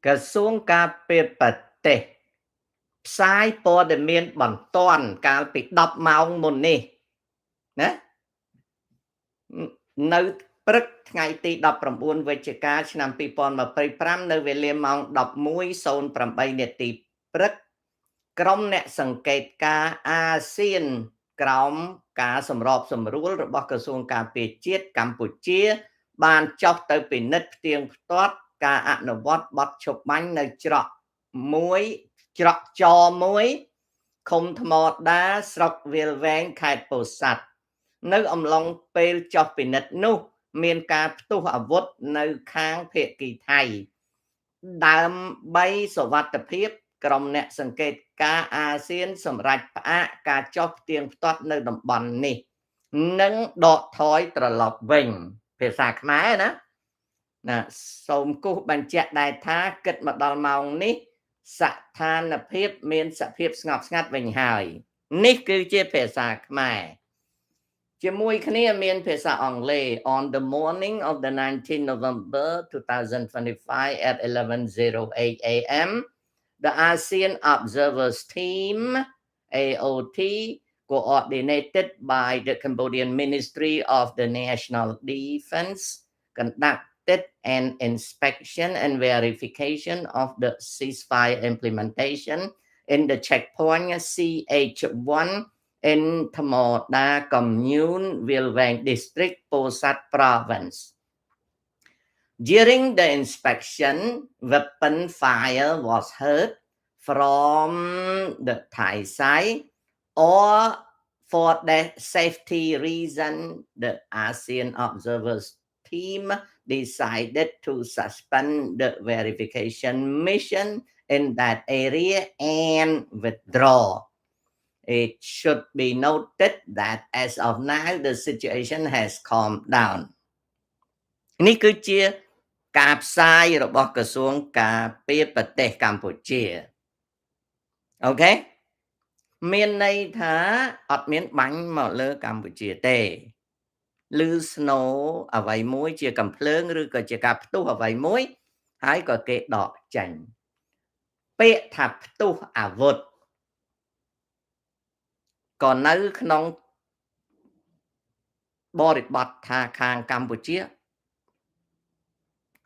ក្រសួងការពារប្រទេសផ្សាយព័ត៌មានបន្ទាន់កាលពី10ម៉ោងមុននេះណានៅព្រឹកថ្ងៃទី19វិច្ឆិកាឆ្នាំ2025នៅវេលាម៉ោង 11:08 នាទីព្រឹកក្រុមអ្នកសង្កេតការណ៍អាស៊ានក្រោមការសម្របសម្រួលរបស់ក្រសួងការពារជាតិកម្ពុជាបានចុះទៅពិនិត្យផ្ទៀងផ្ទាត់ការអនុវត្តបទឈប់បាញ់នៅច្រកចមួយឃុំថ្មដាស្រុកវាលវែងខេត្តពោធិ៍សាត់នៅអំឡុងពេលចុះពិនិត្យនោះមានការផ្ទុះអាវុធនៅខាងភាគីថៃដើម្បីសុវត្ថិភាពក្រុមអ្នកសង្កេតការណ៍អាស៊ានសម្រាប់ផ្អាកការចុះផ្ទៀងផ្ទាត់នៅតំបន់នេះនិងដកថយត្រឡប់វិញភាសាខ្មែរណាសូមគូសបញ្ជាក់ដែរថាគិតមកដល់ម៉ោងនេះស្ថានភាពមានសភាពស្ងប់ស្ងាត់វិញហើយនេះគឺជាភាសាខ្មែរជាមួយគ្នាមានភាសាអង់គ្លេស On the morning of the 19th November 2025 at 11:08 a.m. the ASEAN Observers Team AOT coordinated by the Cambodian Ministry of the National Defense conducted an inspection and verification of the ceasefire implementation in the checkpoint CH1 in Thamoda Commune, Vilvang District, Posat Province. During the inspection, weapon fire was heard from the Thai side, or for the safety reason, the ASEAN Observers Team decided to suspend the verification mission in that area and withdraw. It should be noted that as of now the situation has calmed down. នេះគឺជាការផ្សាយរបស់ក្រសួងការពារប្រទេសកម្ពុជាអូខេមានន័យថាអត់មានបាញ់មកលើកម្ពុជាទេឬ snow អ្វីមួយជាកំភ្លើងឬក៏ជាការផ្ទុះអ្វីមួយហើយក៏គេដកចេញពាក្យថាផ្ទុះអាវុធក៏នៅក្នុងបរិបទថាខាងកម្ពុជា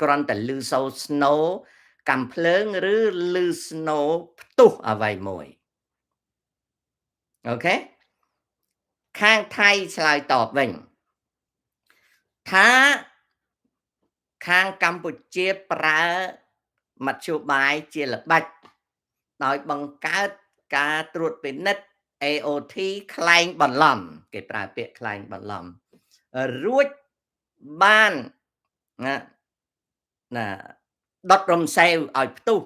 គ្រាន់តែឮសូរ snow កំភ្លើងឬឮ snow ផ្ទុះអ្វីមួយអូខេខាងថៃឆ្លើយតបវិញថាខាងកម្ពុជាប្រើមធ្យោបាយជាល្បិចដោយបង្កើតការត្រួតពិនិត្យ AOT ខ្លែងបន្លំគេប្រើពាក្យខ្លែងបន្លំរួចបានណាដុតរំសេវឲ្យផ្ទុះ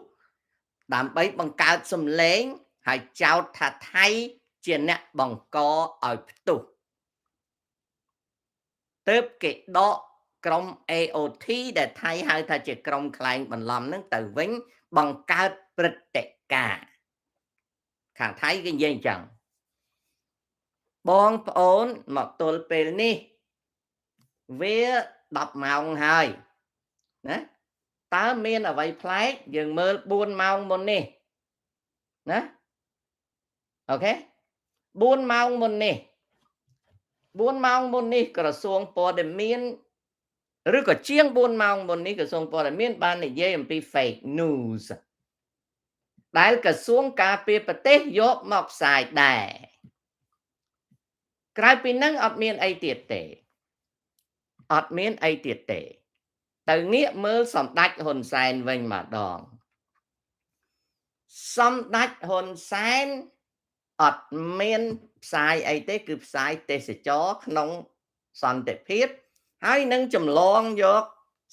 ដើម្បីបង្កើតសម្លេងហើយចោទថាថៃជាអ្នកបង្កឲ្យផ្ទុះទើបគេដកក្រុម AOT ដែលថៃហៅថាជាក្រុមខ្លែងបន្លំហ្នឹងទៅវិញបង្កើតព្រឹត្តិការណ៍ខាងថៃគេនិយាយអញ្ចឹងបងប្អូនមកទល់ពេលនេះវា10ម៉ោងហើយណាតើមានអ្វីប្លែកយើងមើល4ម៉ោងមុននេះណាអូខេ4ម៉ោងមុននេះក្រសួងព័ត៌មានឬក៏ជាង4ម៉ោងមុននេះក្រសួងព័ត៌មានបាននិយាយអំពី fake news ដែលក្រសួងការពារប្រទេសយកមកផ្សាយដែរក្រៅពីនឹងអត់មានអីទៀតទេទៅងាកមើលសម្ដេចហ៊ុនសែនវិញម្ដងសម្ដេចហ៊ុនសែនអត់មានផ្សាយអីទេគឺផ្សាយទេសចរក្នុងសន្តិភាពហើយនឹងចម្លងយក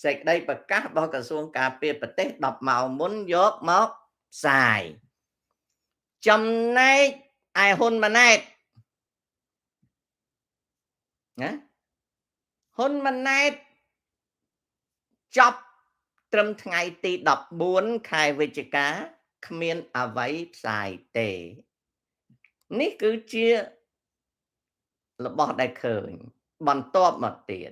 សេចក្តីប្រកាសរបស់ក្រសួងការពារប្រទេស10ម៉ោងមុនយកមកផ្សាយចំណែកឯហ៊ុនម៉ាណែតណាហ៊ុនម៉ាណែតចប់ត្រឹមថ្ងៃទី14ខែវិច្ឆិកាគ្មានអ្វីផ្សាយទេនេះគឺជារបស់ដែលឃើញបន្ទាប់មកទៀត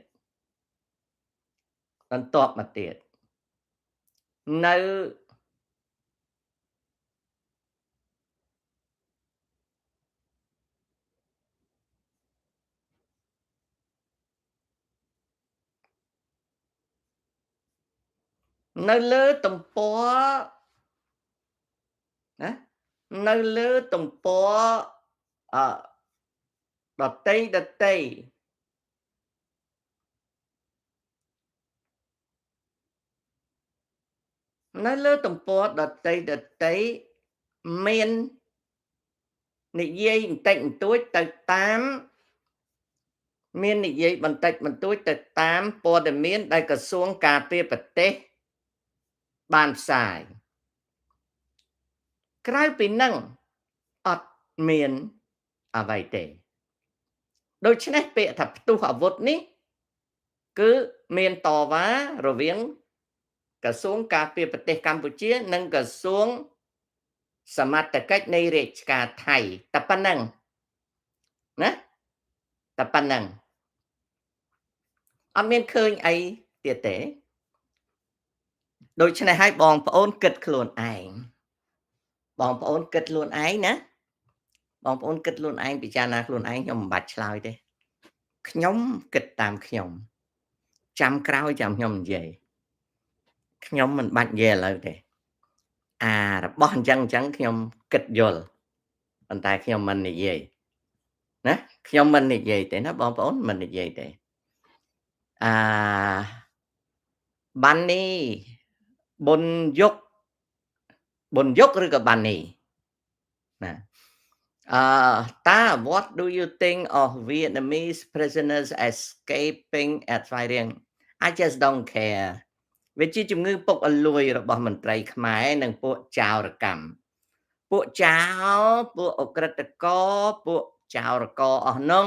នៅ នៅលើទំព័រណានៅលើទំព័រអដតីនៅលើទំព័រដតីមាននិយាយបន្តិចបន្តួចទៅតាមមាននិយាយបន្តិចបន្តួចទៅតាមព័ត៌មានដែលក្រសួងការពារប្រទេសបានផ្សាយក្រៅពីនឹងអត់មានអ្វីទេដូច្នេះពាក្យថាផ្ទុះអាវុធនេះគឺមានតវ៉ារវាងក្រសួងការពារប្រទេសកម្ពុជានិងក្រសួងសមត្ថកិច្ចនៃរាជការថៃតែប៉ុណ្ណឹងណាតែប៉ុណ្ណឹងអត់មានឃើញអីទៀតទេដូច្នេះហើយបងប្អូនគិតខ្លួនឯងបងប្អូនគិតខ្លួនឯងណាបងប្អូនគិតខ្លួនឯងពិចារណាខ្លួនឯងខ្ញុំមិនបាច់ឆ្លើយទេខ្ញុំគិតតាមខ្ញុំចាំក្រោយចាំខ្ញុំនិយាយខ្ញុំមិនបាច់និយាយឥឡូវទេរបស់អញ្ចឹងខ្ញុំគិតយល់ប៉ុន្តែខ្ញុំមិននិយាយណាខ្ញុំមិននិយាយទេណាបងប្អូនមិននិយាយទេបាននេះបុនយុគឬក៏បាននេះណាwhat do you think of Vietnamese prisoners escaping at firing I just don't care វាជាជំងឺពុកអលួយរបស់មន្ត្រីខ្មែរនិងពួកចោរកម្មពួកចោរពួកអក្រិតករពួកចោរករអស់នោះ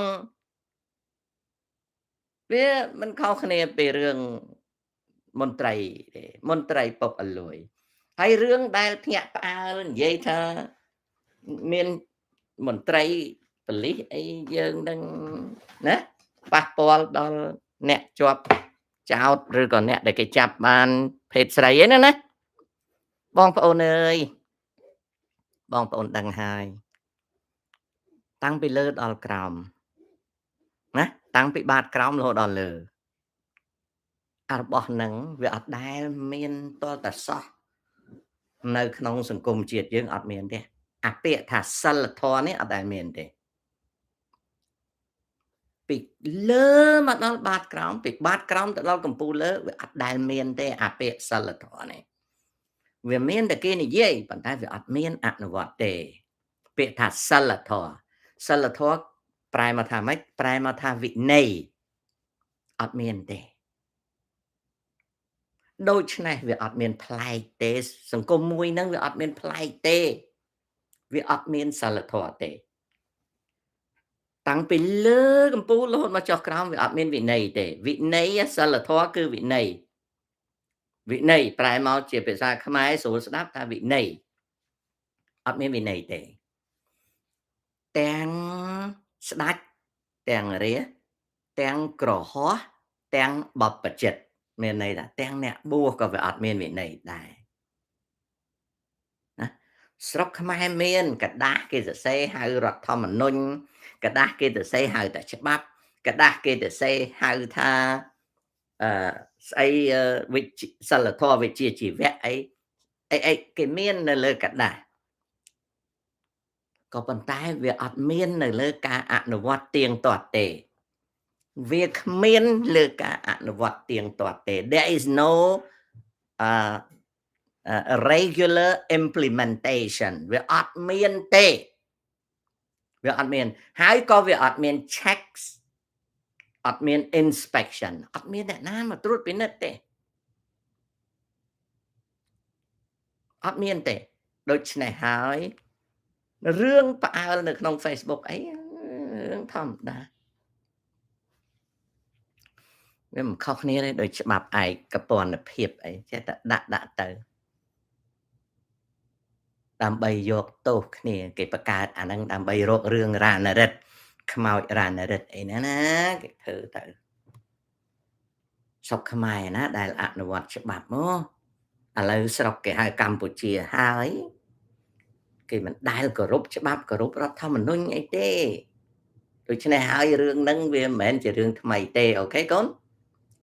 វាមិនខុសគ្នាពីរឿងមន្ត្រីពុកអលួយហើយរឿងដែលភ្ញាក់ផ្អើលនិយាយថាមានមន្ត្រីប៉ូលីសអីយើងនឹងណាប៉ះពាល់ដល់អ្នកជាប់ចោតឬក៏អ្នកដែលគេចាប់បានភេទស្រីហ្នឹងណាបងប្អូនអើយបងប្អូនដឹងហើយតាំងពីលើដល់ក្រោមណាតាំងពីបាតក្រោមរហូតដល់លើរបស់ហ្នឹងវាអត់ដែលមានតលតសោះនៅក្នុងសង្គមជាតិយើងអត់មានទេអាពាក្យថាសិលធម៌នេះអត់ដែលមានទេពីលើមកដល់បាតក្រោមពីបាតក្រោមទៅដល់កំពូលលើវាអត់ដែលមានទេអាពាក្យសិលធម៌នេះវាមានតែគេនិយាយប៉ុន្តែវាអត់មានអនុវត្តទេពាក្យថាសិលធម៌ប្រែមកថាម៉េចប្រែមកថាវិន័យអត់មានទេដូច្នេះវាអត់មានប្លែកទេសង្គមមួយហ្នឹងវាអត់មានប្លែកទេវាអត់មានសិលធម៌ទេតាំងពីលើកំពូលរហូតមកចុះក្រោមវាអត់មានវិន័យទេវិន័យសិលធម៌គឺវិន័យប្រែមកជាភាសាខ្មែរស្រួលស្ដាប់ថាវិន័យអត់មានវិន័យទេទាំងស្ដាច់ទាំងរាទាំងក្រហោះទាំងបបជិតមានន័យថាទាំងអ្នកបួសក៏វាអត់មានវិន័យដែរណាស្រុកខ្មែរមានកដាស់គេសរសេរហៅរដ្ឋធម្មនុញ្ញកដាស់គេសរសេរហៅតែច្បាប់កដាស់គេសរសេរហៅថាស្អីសិលធម៌វិជ្ជាជីវៈអីគេមាននៅលើកដាស់ក៏ប៉ុន្តែវាអត់មាននៅលើការអនុវត្តទៀងទាត់ទេវាគ្មានលើការអនុវត្តទៀងទាត់ទេ there is no regular implementation វាអត់មានទេវាអត់មានហើយក៏វាអត់មាន checks អត់មាន inspection អត់មានអ្នកណាមកត្រួតពិនិត្យទេអត់មានទេដូច្នេះហើយរឿងផ្អើលនៅក្នុង Facebook អីរឿងធម្មតាវាមិនខុសគ្នាទេដោយច្បាប់ឯកពន្ធភាពអីចេះតែដាក់ទៅដើម្បីយកទោសគ្នាគេបង្កើតអាហ្នឹងដើម្បីរករឿងរ៉ានរិទ្ធខ្មោចរ៉ានរិទ្ធអីណាគេធ្វើទៅស្រុកខ្មែរណាដែលអនុវត្តច្បាប់មកឥឡូវស្រុកគេហៅកម្ពុជាហើយគេមិនដែលគោរពច្បាប់គោរពរដ្ឋធម្មនុញ្ញអីទេដូច្នេះហើយរឿងហ្នឹងវាមិនមែនជារឿងថ្មីទេអូខេកូន